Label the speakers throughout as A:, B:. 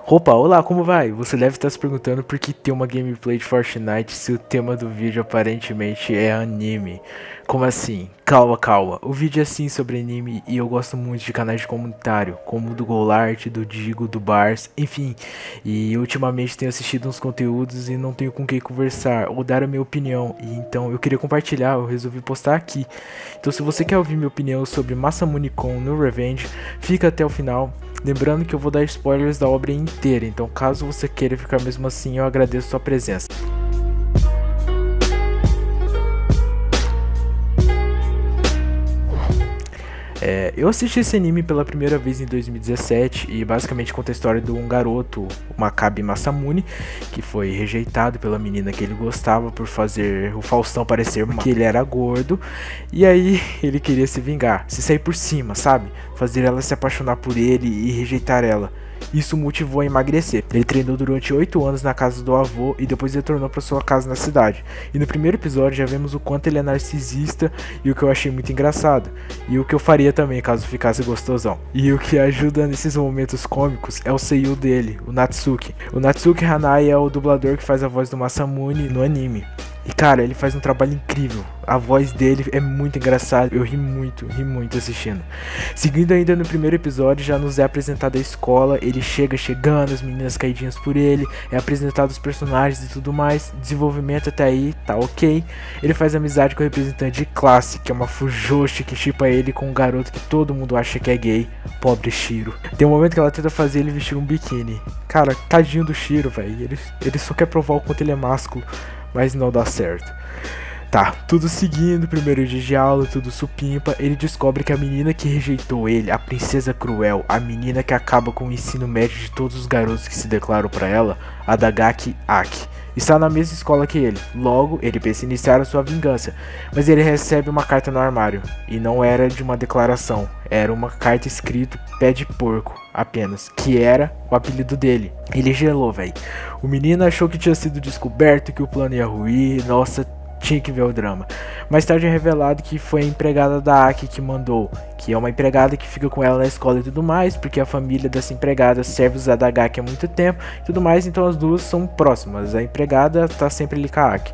A: Opa, olá, como vai? Você deve estar se perguntando por que tem uma gameplay de Fortnite se o tema do vídeo aparentemente é anime. Como assim? Calma, calma. O vídeo é sim sobre anime e eu gosto muito de canais de comunitário, como o do Golart, do Digo, do Bars, enfim. E ultimamente tenho assistido uns conteúdos e não tenho com quem conversar ou dar a minha opinião. E então eu queria compartilhar, eu resolvi postar aqui. Então se você quer ouvir minha opinião sobre Masamune Kon no Revenge, fica até o final. Lembrando que eu vou dar spoilers da obra inteira, então caso você queira ficar mesmo assim, eu agradeço sua presença. Eu assisti esse anime pela primeira vez em 2017 e basicamente conta a história de um garoto, o Makabe Masamune, que foi rejeitado pela menina que ele gostava por fazer o Faustão parecer que ele era gordo, e aí ele queria se vingar, se sair por cima, sabe? Fazer ela se apaixonar por ele e rejeitar ela. Isso motivou a emagrecer. Ele treinou durante 8 anos na casa do avô e depois retornou para sua casa na cidade. E no primeiro episódio já vemos o quanto ele é narcisista e o que eu achei muito engraçado. E o que eu faria também caso ficasse gostosão. E o que ajuda nesses momentos cômicos é o seiyuu dele, o Natsuki. O Natsuki Hanai é o dublador que faz a voz do Masamune no anime. E cara, ele faz um trabalho incrível. A voz dele é muito engraçada. Eu ri muito assistindo. Seguindo ainda no primeiro episódio, já nos é apresentado a escola. Ele chegando, as meninas caidinhas por ele. É apresentado os personagens e tudo mais. Desenvolvimento até aí, tá ok. Ele faz amizade com o representante de classe, que é uma fujoshi que shippa ele com um garoto que todo mundo acha que é gay. Pobre Shiro. Tem um momento que ela tenta fazer ele vestir um biquíni. Cara, tadinho do Shiro, velho. Ele só quer provar o quanto ele é másculo, mas não dá certo. Tá, tudo seguindo, primeiro dia de aula, tudo supimpa. Ele descobre que a menina que rejeitou ele, a princesa cruel, a menina que acaba com o ensino médio de todos os garotos que se declaram pra ela, a Dagaki Aki, está na mesma escola que ele. Logo, ele pensa em iniciar a sua vingança, mas ele recebe uma carta no armário, e não era de uma declaração, era uma carta escrito pé de porco, apenas, que era o apelido dele. Ele gelou, velho. O menino achou que tinha sido descoberto, que o plano ia ruir, nossa, tinha que ver o drama. Mais tarde é revelado que foi a empregada da Aki que mandou, que é uma empregada que fica com ela na escola e tudo mais, porque a família dessa empregada serve os Adagaki há muito tempo e tudo mais, então as duas são próximas. A empregada tá sempre ali com a Aki.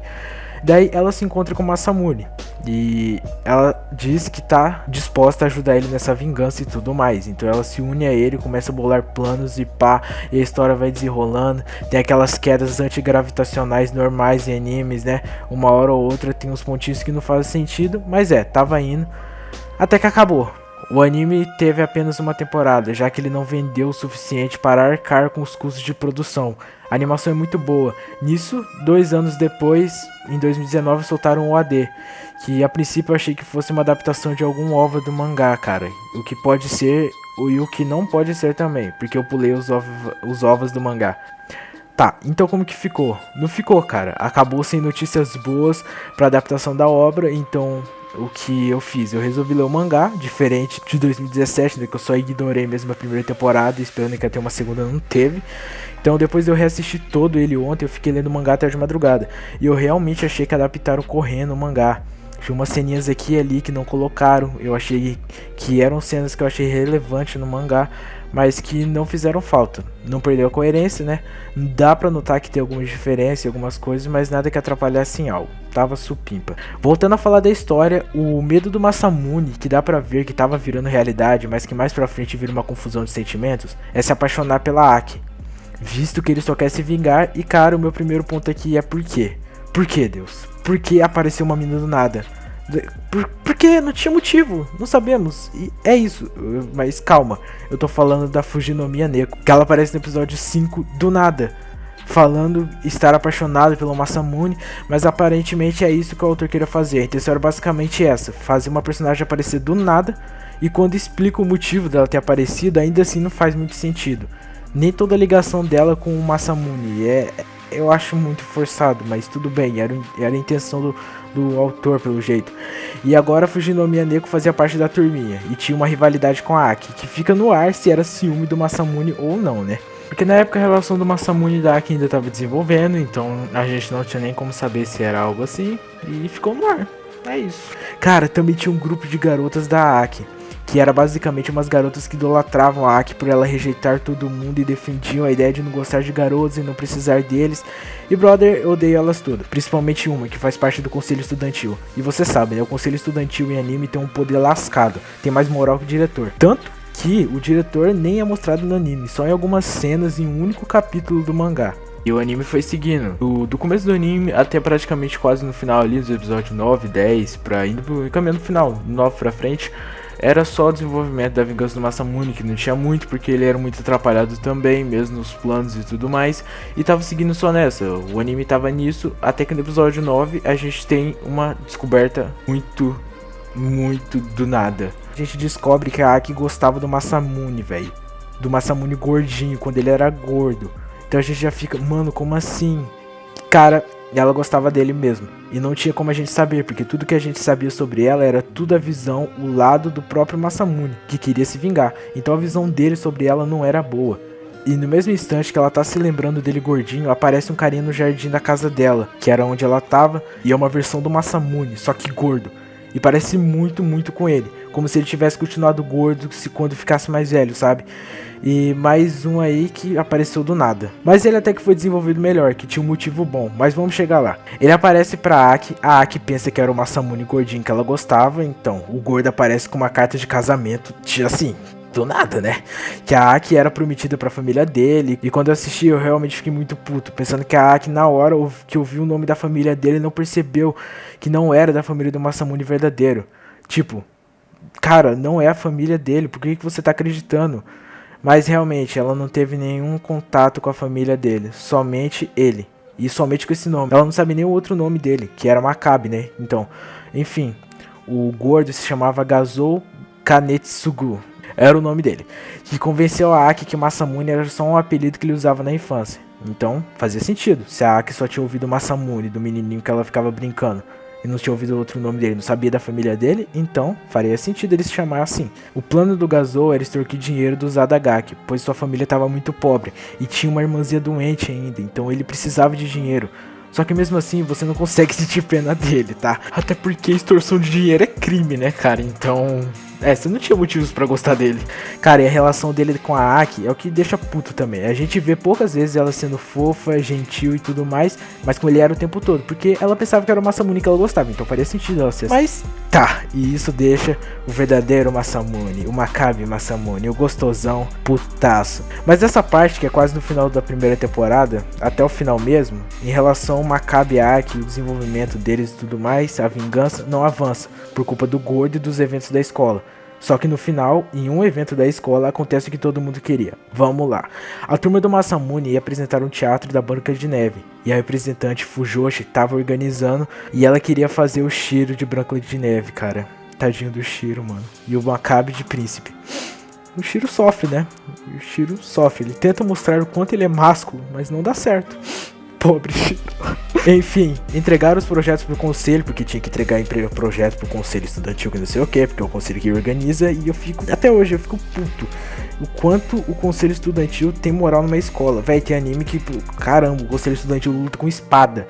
A: Daí ela se encontra com o Masamune e ela diz que tá disposta a ajudar ele nessa vingança e tudo mais. Então ela se une a ele, começa a bolar planos e pá, e a história vai desenrolando. Tem aquelas quedas antigravitacionais normais em animes, né? Uma hora ou outra tem uns pontinhos que não fazem sentido, mas tava indo. Até que acabou. O anime teve apenas uma temporada, já que ele não vendeu o suficiente para arcar com os custos de produção. A animação é muito boa. Nisso, 2 anos depois, em 2019, soltaram o AD, que a princípio eu achei que fosse uma adaptação de algum OVA do mangá, cara. O que pode ser e o que não pode ser também, porque eu pulei os OVAs do mangá. Tá, então como que ficou? Não ficou, cara. Acabou sem notícias boas pra adaptação da obra, então o que eu fiz? Eu resolvi ler o mangá, diferente de 2017, né, que eu só ignorei mesmo a primeira temporada, esperando que ia ter uma segunda, não teve. Então depois eu reassisti todo ele ontem, eu fiquei lendo o mangá até de madrugada. E eu realmente achei que adaptaram correndo o mangá. Tinha umas ceninhas aqui e ali que não colocaram. Eu achei que eram cenas que eu achei relevantes no mangá, mas que não fizeram falta. Não perdeu a coerência, né? Dá pra notar que tem algumas diferenças e algumas coisas, mas nada que atrapalhasse em algo. Tava supimpa. Voltando a falar da história, o medo do Masamune, que dá pra ver que tava virando realidade, mas que mais pra frente vira uma confusão de sentimentos, é se apaixonar pela Aki, visto que ele só quer se vingar. E cara, o meu primeiro ponto aqui é por quê? Por que, Deus? Por que apareceu uma mina do nada? Porque não tinha motivo, não sabemos. E é isso, mas calma, eu tô falando da Fujinomiya Neko, que ela aparece no episódio 5 do nada, falando estar apaixonado pelo Masamune, mas aparentemente é isso que o autor queria fazer. A intenção era basicamente essa, fazer uma personagem aparecer do nada, e quando explica o motivo dela ter aparecido, ainda assim não faz muito sentido. Nem toda a ligação dela com o Masamune eu acho muito forçado, mas tudo bem, era a intenção do autor pelo jeito. E agora a Fujinomiya Neko fazia parte da turminha e tinha uma rivalidade com a Aki, que fica no ar se era ciúme do Masamune ou não, né? Porque na época a relação do Masamune e da Aki ainda estava desenvolvendo, então a gente não tinha nem como saber se era algo assim, e ficou no ar. É isso. Cara, também tinha um grupo de garotas da Aki, que era basicamente umas garotas que idolatravam a Aki por ela rejeitar todo mundo e defendiam a ideia de não gostar de garotos e não precisar deles. E brother, eu odeio elas todas, principalmente uma que faz parte do conselho estudantil. E você sabe, né, o conselho estudantil em anime tem um poder lascado, tem mais moral que o diretor. Tanto que o diretor nem é mostrado no anime, só em algumas cenas em um único capítulo do mangá. E o anime foi seguindo, do começo do anime até praticamente quase no final ali, dos episódios 9, 10, pra indo pro caminho do final, 9 pra frente, era só o desenvolvimento da vingança do Masamune, que não tinha muito, porque ele era muito atrapalhado também, mesmo nos planos e tudo mais, e tava seguindo só nessa, o anime tava nisso, até que no episódio 9 a gente tem uma descoberta muito do nada. A gente descobre que a Aki gostava do Masamune, velho, do Masamune gordinho, quando ele era gordo. Então a gente já fica, mano, como assim? Cara, ela gostava dele mesmo. E não tinha como a gente saber, porque tudo que a gente sabia sobre ela era tudo a visão, o lado do próprio Masamune, que queria se vingar. Então a visão dele sobre ela não era boa. E no mesmo instante que ela tá se lembrando dele gordinho, aparece um carinha no jardim da casa dela, que era onde ela tava, e é uma versão do Masamune, só que gordo. E parece muito com ele, como se ele tivesse continuado gordo quando ficasse mais velho, sabe? E mais um aí que apareceu do nada. Mas ele até que foi desenvolvido melhor, que tinha um motivo bom, mas vamos chegar lá. Ele aparece pra Aki, a Aki pensa que era o Masamune gordinho que ela gostava, então o gordo aparece com uma carta de casamento, assim, do nada, né? Que a Aki era prometida pra família dele. E quando eu assisti, eu realmente fiquei muito puto, pensando que a Aki, na hora que ouviu o nome da família dele, não percebeu que não era da família do Masamune verdadeiro. Tipo, cara, não é a família dele, por que você tá acreditando? Mas realmente, ela não teve nenhum contato com a família dele, somente ele. E somente com esse nome. Ela não sabe nem o outro nome dele, que era Makabe, né? Então, enfim, o gordo se chamava Gazou Kanetsugu. Era o nome dele, que convenceu a Aki que Masamune era só um apelido que ele usava na infância. Então, fazia sentido, se a Aki só tinha ouvido Masamune, do menininho que ela ficava brincando, e não tinha ouvido outro nome dele, não sabia da família dele, então faria sentido ele se chamar assim. O plano do Gazou era extorquir dinheiro do Zadagaki, pois sua família estava muito pobre, e tinha uma irmãzinha doente ainda, então ele precisava de dinheiro. Só que mesmo assim, você não consegue sentir pena dele, tá? Até porque extorsão de dinheiro é crime, né, cara? Então... você não tinha motivos pra gostar dele. Cara, e a relação dele com a Aki é o que deixa puto também. A gente vê poucas vezes ela sendo fofa, gentil e tudo mais, mas com ele era o tempo todo, porque ela pensava que era o Masamune que ela gostava, então faria sentido ela ser assim. Mas, tá, e isso deixa o verdadeiro Masamune, o Makabe Masamune, o gostosão, putaço. Mas essa parte, que é quase no final da primeira temporada, até o final mesmo, em relação ao Makabe e a Aki, o desenvolvimento deles e tudo mais, a vingança não avança, por culpa do gordo e dos eventos da escola. Só que no final, em um evento da escola, acontece o que todo mundo queria. Vamos lá. A turma do Masamune ia apresentar um teatro da Branca de Neve. E a representante Fujoshi tava organizando e ela queria fazer o Shiro de Branca de Neve, cara. Tadinho do Shiro, mano. E o Makabe de príncipe. O Shiro sofre, né? O Shiro sofre. Ele tenta mostrar o quanto ele é másculo, mas não dá certo. Pobre Shiro. Enfim, entregaram os projetos pro conselho, porque tinha que entregar projeto pro conselho estudantil, que não sei o que, porque é o conselho que organiza, e eu fico, até hoje eu fico puto, o quanto o conselho estudantil tem moral numa escola. Véi, tem anime que, caramba, o conselho estudantil luta com espada.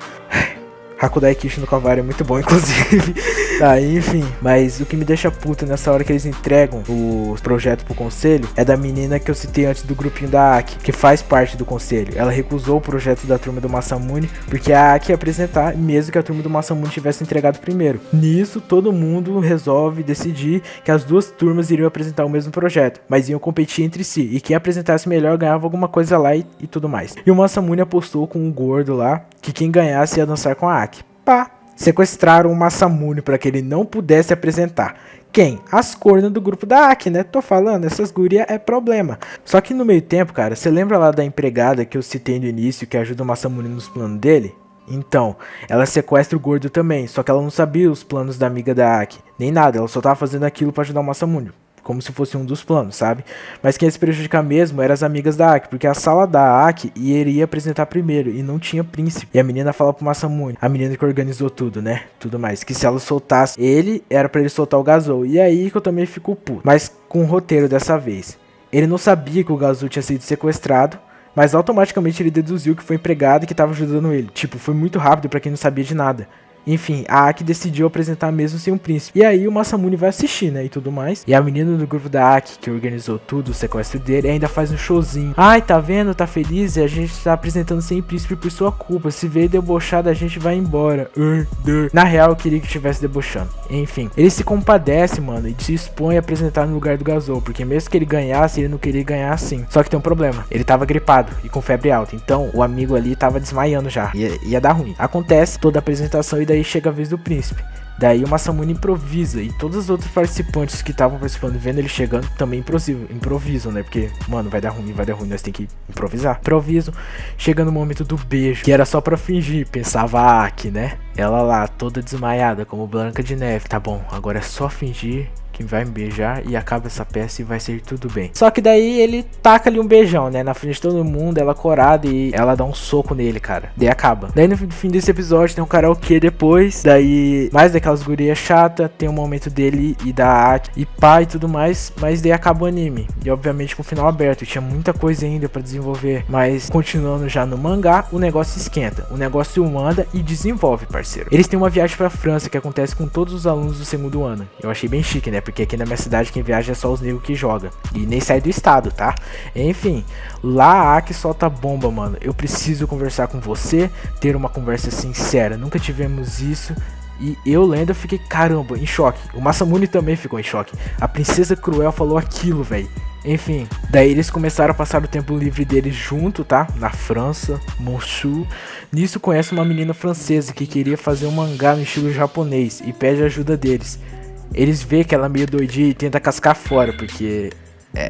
A: Hakudai Kishi no Cavalho é muito bom, inclusive. Tá, enfim. Mas o que me deixa puto nessa hora que eles entregam o projeto pro conselho é da menina que eu citei antes do grupinho da Aki, que faz parte do conselho. Ela recusou o projeto da turma do Masamune porque a Aki ia apresentar, mesmo que a turma do Masamune tivesse entregado primeiro. Nisso, todo mundo resolve decidir que as duas turmas iriam apresentar o mesmo projeto, mas iam competir entre si, e quem apresentasse melhor ganhava alguma coisa lá e tudo mais. E o Masamune apostou com um gordo lá que quem ganhasse ia dançar com a Aki. Pá! Sequestraram o Masamune para que ele não pudesse apresentar. Quem? As cornas do grupo da Aki, né? Tô falando, essas gurias é problema. Só que no meio tempo, cara, você lembra lá da empregada que eu citei no início, que ajuda o Masamune nos planos dele? Então, ela sequestra o gordo também, só que ela não sabia os planos da amiga da Aki, nem nada, ela só tava fazendo aquilo para ajudar o Masamune, como se fosse um dos planos, sabe? Mas quem ia se prejudicar mesmo eram as amigas da Aki, porque a sala da Aki iria apresentar primeiro, e não tinha príncipe. E a menina fala pro Masamune, a menina que organizou tudo, né? Tudo mais, que se ela soltasse ele, era pra ele soltar o Gazou. E aí que eu também fico puto. Mas com o roteiro dessa vez. Ele não sabia que o Gazou tinha sido sequestrado, mas automaticamente ele deduziu que foi empregado e que tava ajudando ele. Tipo, foi muito rápido pra quem não sabia de nada. Enfim, a Aki decidiu apresentar mesmo sem um príncipe. E aí o Masamune vai assistir, né, e tudo mais. E a menina do grupo da Aki, que organizou tudo, o sequestro dele, ainda faz um showzinho. Ai, tá vendo? Tá feliz? E a gente tá apresentando sem príncipe por sua culpa. Se veio debochado, a gente vai embora. Na real, eu queria que estivesse debochando. Enfim, ele se compadece, mano, e se expõe a apresentar no lugar do Gazou. Porque mesmo que ele ganhasse, ele não queria ganhar assim. Só que tem um problema. Ele tava gripado e com febre alta. Então, o amigo ali tava desmaiando já. Ia dar ruim. Acontece toda a apresentação e daí chega a vez do príncipe. Daí o Masamune improvisa e todos os outros participantes que estavam participando, vendo ele chegando, também improvisam, né? Porque, mano, vai dar ruim, nós tem que improvisar. Improviso, chega no momento do beijo, que era só pra fingir, pensava a Aki, né? Ela lá, toda desmaiada, como Branca de Neve. Tá bom, agora é só fingir que vai me beijar e acaba essa peça e vai ser tudo bem. Só que daí ele taca ali um beijão, né, na frente de todo mundo, ela corada e ela dá um soco nele, cara. Daí acaba. Daí no fim desse episódio tem um karaokê depois, daí mais daquelas gurias chata, tem um momento dele e da Aki e pai e tudo mais, mas daí acaba o anime. E obviamente com o final aberto, tinha muita coisa ainda pra desenvolver, mas continuando já no mangá, o negócio esquenta, o negócio anda e desenvolve, parceiro. Eles têm uma viagem pra França que acontece com todos os alunos do segundo ano. Eu achei bem chique, né? Porque aqui na minha cidade quem viaja é só os negros que joga. E nem sai do estado, tá? Enfim, lá a Aki solta bomba, mano. Eu preciso conversar com você, ter uma conversa sincera. Nunca tivemos isso. E eu lendo, eu fiquei, caramba, em choque. O Masamune também ficou em choque. A princesa cruel falou aquilo, velho. Enfim, daí eles começaram a passar o tempo livre deles junto, tá? Na França, Monshu. Nisso conhece uma menina francesa que queria fazer um mangá no estilo japonês e pede ajuda deles. Eles vê que ela é meio doidinha e tenta cascar fora, porque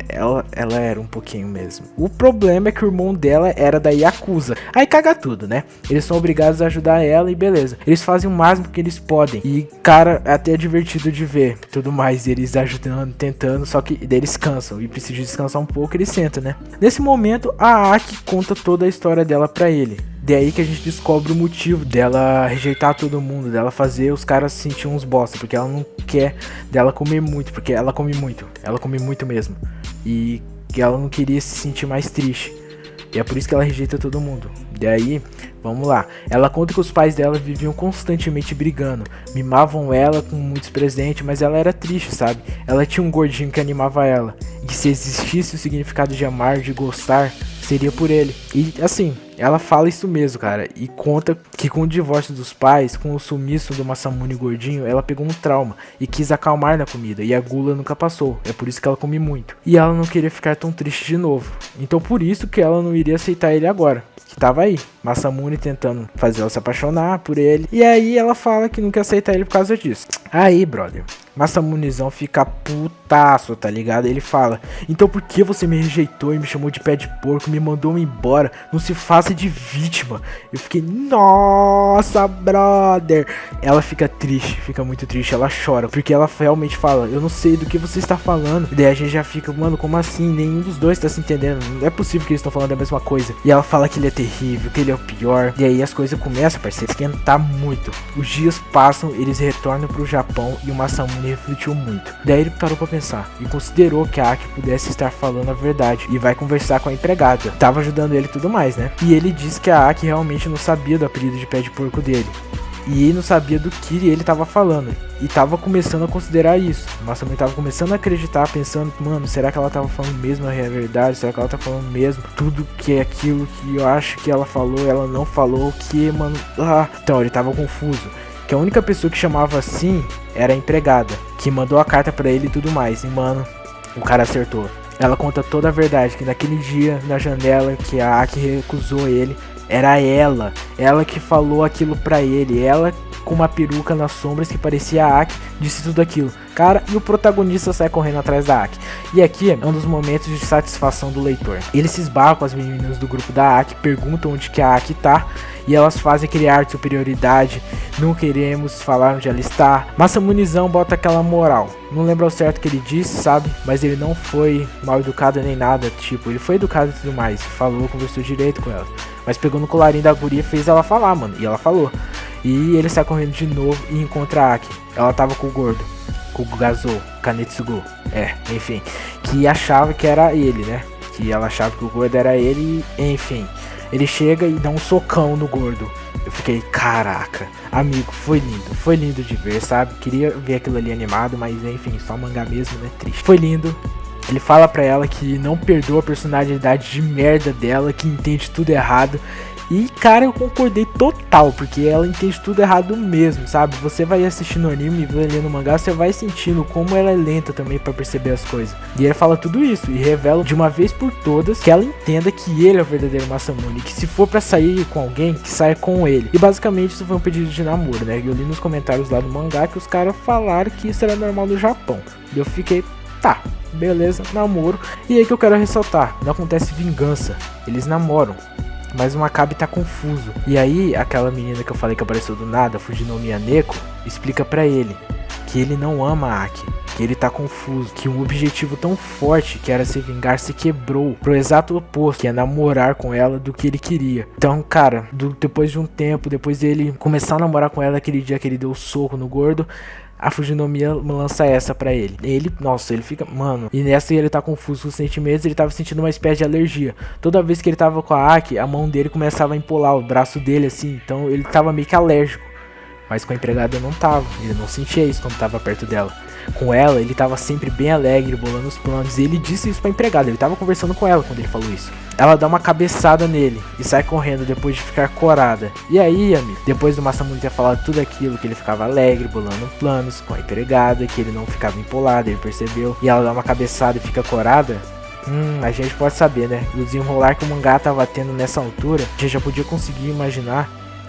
A: ela era um pouquinho mesmo. O problema é que o irmão dela era da Yakuza. Aí caga tudo, né? Eles são obrigados a ajudar ela e beleza. Eles fazem o máximo que eles podem. E, cara, até é divertido de ver. Tudo mais, eles ajudando, tentando. Só que daí eles cansam. E precisam descansar um pouco, eles sentam, né? Nesse momento, a Aki conta toda a história dela pra ele. Daí que a gente descobre o motivo dela rejeitar todo mundo, dela fazer os caras se sentir uns bosta, porque ela não quer dela comer muito, porque ela come muito mesmo, e que ela não queria se sentir mais triste, e é por isso que ela rejeita todo mundo. Daí, vamos lá, ela conta que os pais dela viviam constantemente brigando, mimavam ela com muitos presentes, mas ela era triste, sabe? Ela tinha um gordinho que animava ela, e que se existisse o significado de amar, de gostar, seria por ele. E assim, ela fala isso mesmo, cara, e conta que com o divórcio dos pais, com o sumiço do Masamune gordinho, ela pegou um trauma e quis acalmar na comida, e a gula nunca passou, é por isso que ela come muito. E ela não queria ficar tão triste de novo, então por isso que ela não iria aceitar ele agora, que tava aí, Masamune tentando fazer ela se apaixonar por ele, e aí ela fala que não quer aceitar ele por causa disso. Aí, brother, Masamunezão fica putaço, tá ligado? Ele fala, então por que você me rejeitou e me chamou de pé de porco, me mandou embora, não se faça de vítima? Eu fiquei, nossa, brother. Ela fica triste, fica muito triste, ela chora, porque ela realmente fala, eu não sei do que você está falando. E daí a gente já fica, mano, como assim? Nenhum dos dois tá se entendendo, não é possível que eles estão falando a mesma coisa. E ela fala que ele é terrível, que ele é o pior. E aí as coisas começam, parceiro, a esquentar muito. Os dias passam, eles retornam pro Japão e o Masamune refletiu muito. Daí ele parou pra pensar e considerou que a Aki pudesse estar falando a verdade e vai conversar com a empregada. Tava ajudando ele e tudo mais, né? E ele disse que a Aki realmente não sabia do apelido de pé de porco dele. E ele não sabia do que ele tava falando. E tava começando a considerar isso. O Masamune tava começando a acreditar, pensando, mano, será que ela tava falando mesmo a verdade? Será que ela tá falando mesmo tudo que é aquilo que eu acho que ela falou, ela não falou, o que, mano? Então, ele tava confuso. Que a única pessoa que chamava assim era a empregada, que mandou a carta pra ele e tudo mais. E, mano, o cara acertou. Ela conta toda a verdade, que naquele dia, na janela, que a Aki recusou ele, era ela que falou aquilo pra ele, ela com uma peruca nas sombras que parecia a Aki, disse tudo aquilo. Cara, e o protagonista sai correndo atrás da Aki. E aqui é um dos momentos de satisfação do leitor. Ele se esbarra com as meninas do grupo da Aki, perguntam onde que a Aki tá, e elas fazem aquele ar de superioridade, não queremos falar onde ela está. Masamunezão bota aquela moral, não lembro ao certo o que ele disse, sabe, mas ele não foi mal educado nem nada, tipo, ele foi educado e tudo mais, falou, conversou direito com ela, mas pegou no colarinho da guria e fez ela falar, mano, e ela falou. E ele sai correndo de novo e encontra a Aki. Ela tava com o gordo, com o Gazou, Kanetsugu, enfim, que achava que era ele, né, que ela achava que o gordo era ele, enfim. Ele chega e dá um socão no gordo. Eu fiquei, caraca, amigo, foi lindo de ver, sabe? Queria ver aquilo ali animado, mas enfim, só mangá mesmo, né? Triste. Foi lindo. Ele fala pra ela que não perdoa a personalidade de merda dela, que entende tudo errado. E, cara, eu concordei total, porque ela entende tudo errado mesmo, sabe? Você vai assistindo o anime e lendo o mangá, você vai sentindo como ela é lenta também pra perceber as coisas. E ele fala tudo isso e revela de uma vez por todas que ela entenda que ele é o verdadeiro Masamune, que se for pra sair com alguém, que saia com ele. E basicamente isso foi um pedido de namoro, né? Eu li nos comentários lá do mangá que os caras falaram que isso era normal no Japão. E eu fiquei, tá, beleza, namoro. E aí que eu quero ressaltar, não acontece vingança, eles namoram. Mas o Makabe tá confuso. E aí, aquela menina que eu falei que apareceu do nada, Fujinomiya Neko, explica pra ele que ele não ama a Aki, que ele tá confuso, que um objetivo tão forte que era se vingar se quebrou pro exato oposto, que é namorar com ela do que ele queria. Então, cara, depois de um tempo, depois dele começar a namorar com ela, aquele dia que ele deu o soco no gordo, a Fujinomiya lança essa pra ele. Nossa, ele fica, mano. E nessa ele tá confuso com os sentimentos, ele tava sentindo uma espécie de alergia. Toda vez que ele tava com a Aki, a mão dele começava a empolar o braço dele assim. Então ele tava meio que alérgico. Mas com a empregada não tava, ele não sentia isso quando tava perto dela. Com ela, ele tava sempre bem alegre, bolando os planos. E ele disse isso pra empregada, ele tava conversando com ela quando ele falou isso. Ela dá uma cabeçada nele e sai correndo depois de ficar corada. E aí, amigo, depois do Masamune ter falado tudo aquilo, que ele ficava alegre, bolando planos com a empregada, que ele não ficava empolado, ele percebeu. E ela dá uma cabeçada e fica corada. A gente pode saber, né? E o desenrolar que o mangá tava tendo nessa altura, a gente já podia conseguir imaginar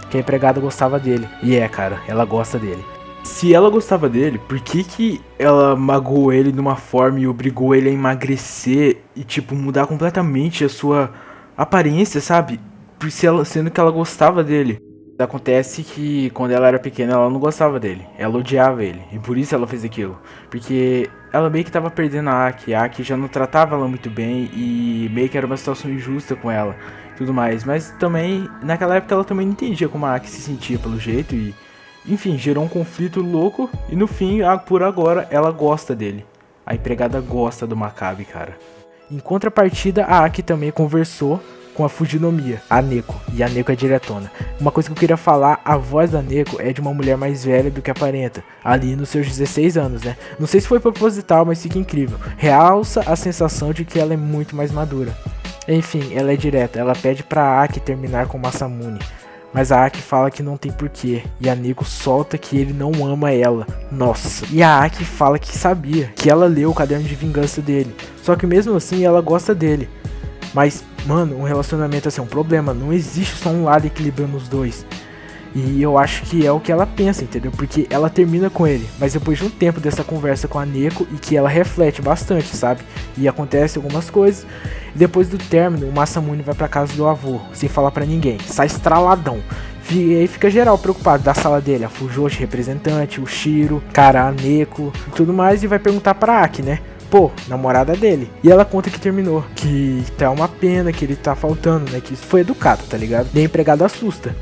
A: que a empregada gostava dele. E cara, ela gosta dele. Se ela gostava dele, por que ela magoou ele de uma forma e obrigou ele a emagrecer e, tipo, mudar completamente a sua aparência, sabe? Sendo que ela gostava dele. Acontece que quando ela era pequena ela não gostava dele, ela odiava ele, e por isso ela fez aquilo. Porque ela meio que tava perdendo a Aki já não tratava ela muito bem e meio que era uma situação injusta com ela, tudo mais. Mas também, naquela época ela também não entendia como a Aki se sentia pelo jeito e... Enfim, gerou um conflito louco e no fim, por agora, ela gosta dele. A empregada gosta do Makabe, cara. Em contrapartida, a Aki também conversou com a Fujinomiya, a Neko, e a Neko é diretona. Uma coisa que eu queria falar, a voz da Neko é de uma mulher mais velha do que aparenta, ali nos seus 16 anos, né? Não sei se foi proposital, mas fica incrível. Realça a sensação de que ela é muito mais madura. Enfim, ela é direta, ela pede pra Aki terminar com Masamune. Mas a Aki fala que não tem porquê, e a Neko solta que ele não ama ela. Nossa. E a Aki fala que sabia, que ela leu o caderno de vingança dele. Só que mesmo assim ela gosta dele. Mas, mano, um relacionamento assim é um problema. Não existe só um lado equilibrando os dois. E eu acho que é o que ela pensa, entendeu? Porque ela termina com ele, mas depois de um tempo dessa conversa com a Neko, e que ela reflete bastante, sabe? E acontece algumas coisas. E depois do término, o Masamune vai pra casa do avô, sem falar pra ninguém. Sai estraladão. E aí fica geral preocupado da sala dele. A Fujoshi, representante, o Shiro, cara, a Neko e tudo mais. E vai perguntar pra Aki, né? Pô, namorada dele. E ela conta que terminou, que tá uma pena, que ele tá faltando, né? Que isso foi educado, tá ligado? E a empregada assusta.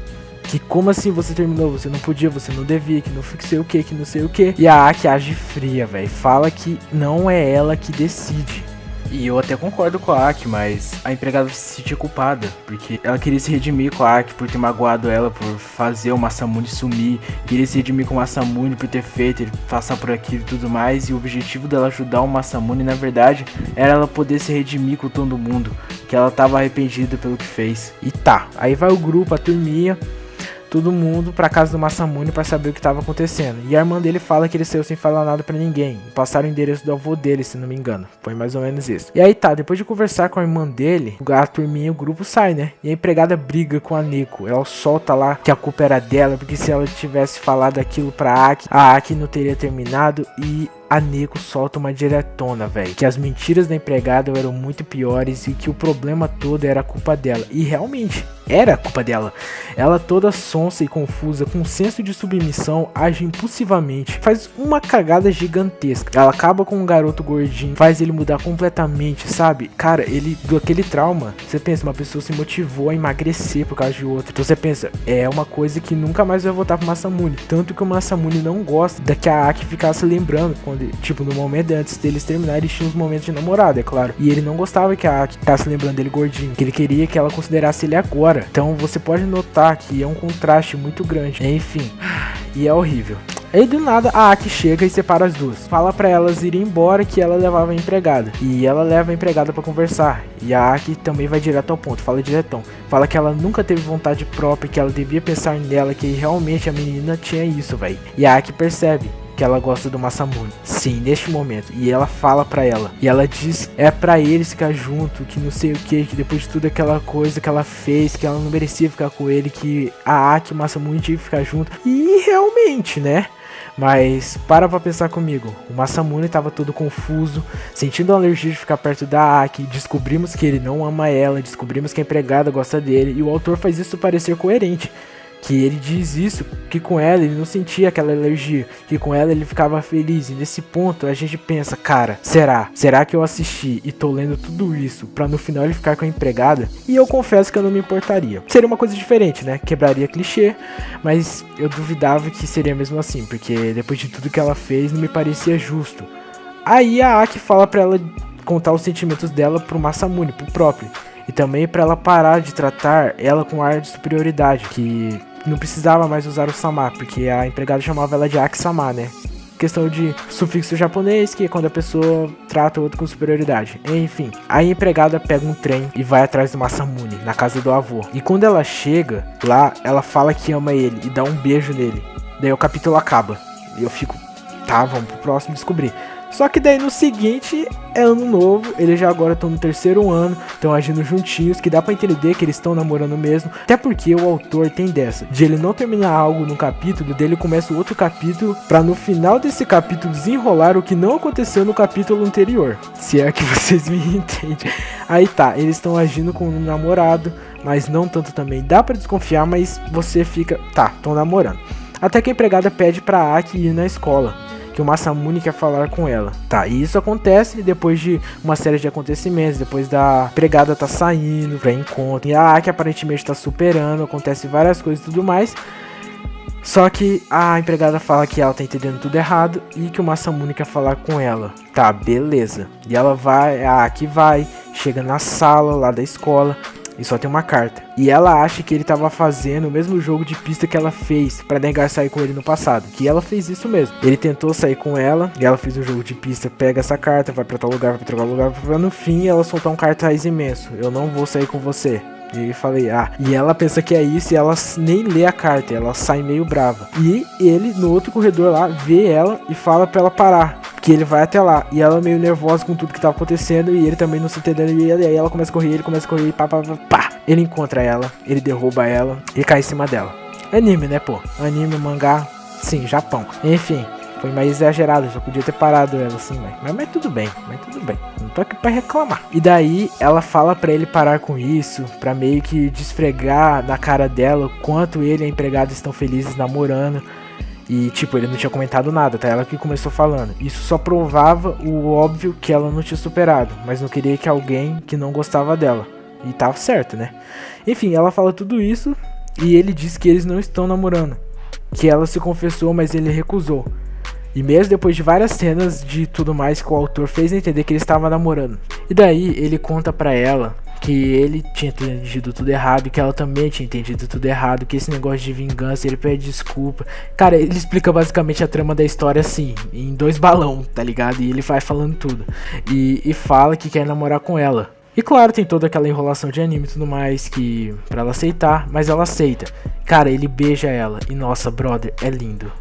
A: Que como assim você terminou? Você não podia, você não devia, que não sei o que, não sei o que. E a Aki age fria, velho. Fala que não é ela que decide. E eu até concordo com a Aki, mas a empregada se sentia culpada, porque ela queria se redimir com a Aki por ter magoado ela, por fazer o Masamune sumir, queria se redimir com o Masamune por ter feito ele passar por aquilo e tudo mais, e o objetivo dela ajudar o Masamune, na verdade, era ela poder se redimir com todo mundo, que ela tava arrependida pelo que fez. E tá, aí vai o grupo, a turminha, todo mundo pra casa do Masamune pra saber o que tava acontecendo. E a irmã dele fala que ele saiu sem falar nada pra ninguém. Passaram o endereço do avô dele, se não me engano. Foi mais ou menos isso. E aí tá, depois de conversar com a irmã dele, a turminha e o grupo sai, né? E a empregada briga com a Neko. Ela solta lá que a culpa era dela, porque se ela tivesse falado aquilo pra Aki, a Aki não teria terminado. E a Neko solta uma diretona, velho. Que as mentiras da empregada eram muito piores e que o problema todo era a culpa dela. E realmente, era a culpa dela. Ela toda sonsa e confusa, com um senso de submissão, age impulsivamente. Faz uma cagada gigantesca. Ela acaba com um garoto gordinho, faz ele mudar completamente, sabe? Cara, ele, do aquele trauma, você pensa, uma pessoa se motivou a emagrecer por causa de outra. Então você pensa, é uma coisa que nunca mais vai voltar pro Masamune. Tanto que o Masamune não gosta da que a Aki ficasse lembrando quando tipo, no momento antes deles terminar, eles tinham uns momentos de namorado, é claro. E ele não gostava que a Aki ficasse lembrando dele gordinho, que ele queria que ela considerasse ele agora. Então você pode notar que é um contraste muito grande. Enfim, e é horrível. Aí do nada a Aki chega e separa as duas. Fala pra elas irem embora, que ela levava a empregada. E ela leva a empregada pra conversar. E a Aki também vai direto ao ponto, fala diretão. Fala que ela nunca teve vontade própria, que ela devia pensar nela, que realmente a menina tinha isso, velho. E a Aki percebe que ela gosta do Masamune. Sim, neste momento. E ela fala pra ela. E ela diz, é pra eles ficar junto, que não sei o que depois de tudo aquela coisa que ela fez, que ela não merecia ficar com ele, que a Aki e o Masamune tinham que ficar junto. E realmente, né? Mas para pra pensar comigo, o Masamune tava todo confuso, sentindo a alergia de ficar perto da Aki, descobrimos que ele não ama ela, descobrimos que a empregada gosta dele, e o autor faz isso parecer coerente. Que ele diz isso, que com ela ele não sentia aquela alergia, que com ela ele ficava feliz. E nesse ponto a gente pensa, cara, será que eu assisti e tô lendo tudo isso pra no final ele ficar com a empregada? E eu confesso que eu não me importaria. Seria uma coisa diferente, né? Quebraria clichê, mas eu duvidava que seria mesmo assim, porque depois de tudo que ela fez não me parecia justo. Aí a Aki fala pra ela contar os sentimentos dela pro Masamune, pro próprio. E também pra ela parar de tratar ela com ar de superioridade, que não precisava mais usar o sama, porque a empregada chamava ela de Aki-sama, né? Questão de sufixo japonês, que é quando a pessoa trata o outro com superioridade. Enfim, a empregada pega um trem e vai atrás do Masamune, na casa do avô. E quando ela chega lá, ela fala que ama ele e dá um beijo nele. Daí o capítulo acaba. E eu fico, tá, vamos pro próximo descobrir. Só que daí no seguinte é ano novo, eles já agora estão no terceiro ano, estão agindo juntinhos, que dá pra entender que eles estão namorando mesmo, até porque o autor tem dessa, de ele não terminar algo num capítulo, dele começa o outro capítulo, pra no final desse capítulo desenrolar o que não aconteceu no capítulo anterior, se é que vocês me entendem. Aí tá, eles estão agindo com um namorado, mas não tanto também, dá pra desconfiar, mas você fica, tá, estão namorando. Até que a empregada pede pra Aki ir na escola, que o Masamune quer falar com ela. Tá, e isso acontece depois de uma série de acontecimentos, depois da empregada tá saindo pra encontro, e a Aki aparentemente tá superando, acontece várias coisas e tudo mais. Só que a empregada fala que ela tá entendendo tudo errado e que o Masamune quer falar com ela. Tá, beleza. E ela vai, a Aki vai, chega na sala lá da escola e só tem uma carta. E ela acha que ele tava fazendo o mesmo jogo de pista que ela fez pra negar sair com ele no passado. Que ela fez isso mesmo. Ele tentou sair com ela e ela fez o jogo de pista, pega essa carta, vai pra tal lugar, vai pra tal lugar, pra no fim ela soltar um cartaz imenso. Eu não vou sair com você. E falei, e ela pensa que é isso e ela nem lê a carta, ela sai meio brava. E ele, no outro corredor lá, vê ela e fala pra ela parar, que ele vai até lá. E ela meio nervosa com tudo que tava acontecendo e ele também não se entendendo. E aí ela começa a correr, ele começa a correr e pá. Ele encontra ela, ele derruba ela e cai em cima dela. Anime, né, pô? Anime, mangá, sim, Japão. Enfim, foi mais exagerado, já podia ter parado ela assim, mas tudo bem, não tô aqui pra reclamar. E daí ela fala pra ele parar com isso, pra meio que desfregar na cara dela o quanto ele e a empregada estão felizes namorando. E tipo, ele não tinha comentado nada, tá? Ela que começou falando. Isso só provava o óbvio que ela não tinha superado, mas não queria que alguém que não gostava dela. E tava certo, né? Enfim, ela fala tudo isso e ele diz que eles não estão namorando, que ela se confessou, mas ele recusou. E mesmo depois de várias cenas de tudo mais que o autor fez entender que ele estava namorando. E daí ele conta pra ela que ele tinha entendido tudo errado, que ela também tinha entendido tudo errado, que esse negócio de vingança, ele pede desculpa. Cara, ele explica basicamente a trama da história assim, em 2 balão, tá ligado? E ele vai falando tudo. E fala que quer namorar com ela. E claro, tem toda aquela enrolação de anime e tudo mais, que pra ela aceitar, mas ela aceita. Cara, ele beija ela e nossa, brother, é lindo.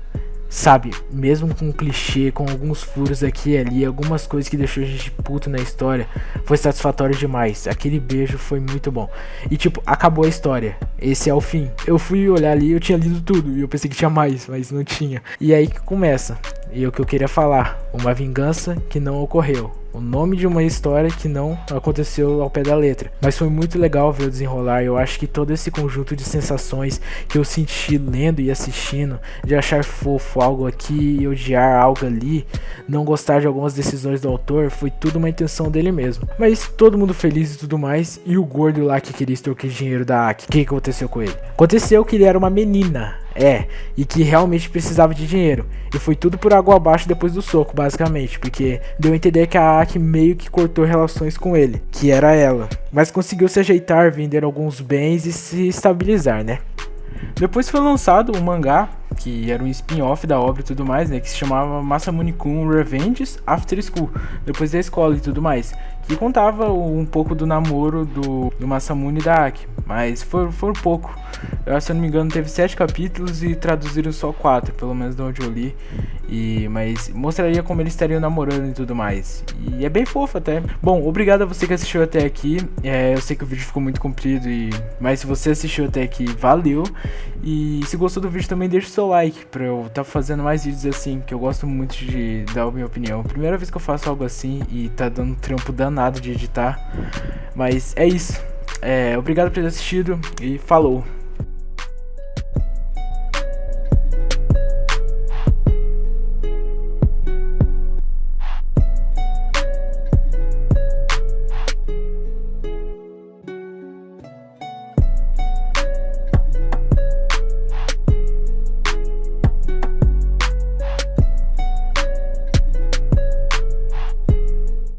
A: Sabe, mesmo com um clichê, com alguns furos aqui e ali, algumas coisas que deixou a gente puto na história, foi satisfatório demais. Aquele beijo foi muito bom. E tipo, acabou a história. Esse é o fim. Eu fui olhar ali, eu tinha lido tudo e eu pensei que tinha mais, mas não tinha. E aí que começa. E o que eu queria falar, uma vingança que não ocorreu. O nome de uma história que não aconteceu ao pé da letra. Mas foi muito legal ver o desenrolar. Eu acho que todo esse conjunto de sensações que eu senti lendo e assistindo, de achar fofo algo aqui e odiar algo ali, não gostar de algumas decisões do autor, foi tudo uma intenção dele mesmo. Mas todo mundo feliz e tudo mais. E o gordo lá que queria extorquir dinheiro da Aki, o que aconteceu com ele? Aconteceu que ele era uma menina. E que realmente precisava de dinheiro. E foi tudo por água abaixo depois do soco, basicamente, porque deu a entender que a Aki meio que cortou relações com ele, que era ela. Mas conseguiu se ajeitar, vender alguns bens e se estabilizar, né? Depois foi lançado um mangá, que era um spin-off da obra e tudo mais, né, que se chamava Masamune-kun Revenges After School, depois da escola e tudo mais, que contava um pouco do namoro do Masamune e da Aki, mas foi pouco. Se eu não me engano, teve 7 capítulos e traduziram só 4, pelo menos de onde eu li. Mas mostraria como eles estariam namorando e tudo mais. E é bem fofo até. Bom, obrigado a você que assistiu até aqui. Eu sei que o vídeo ficou muito comprido, mas se você assistiu até aqui, valeu. E se gostou do vídeo também deixa o seu like pra eu estar fazendo mais vídeos assim, que eu gosto muito de dar a minha opinião. Primeira vez que eu faço algo assim e tá dando um trampo danado de editar. Mas é isso. Obrigado por ter assistido e falou!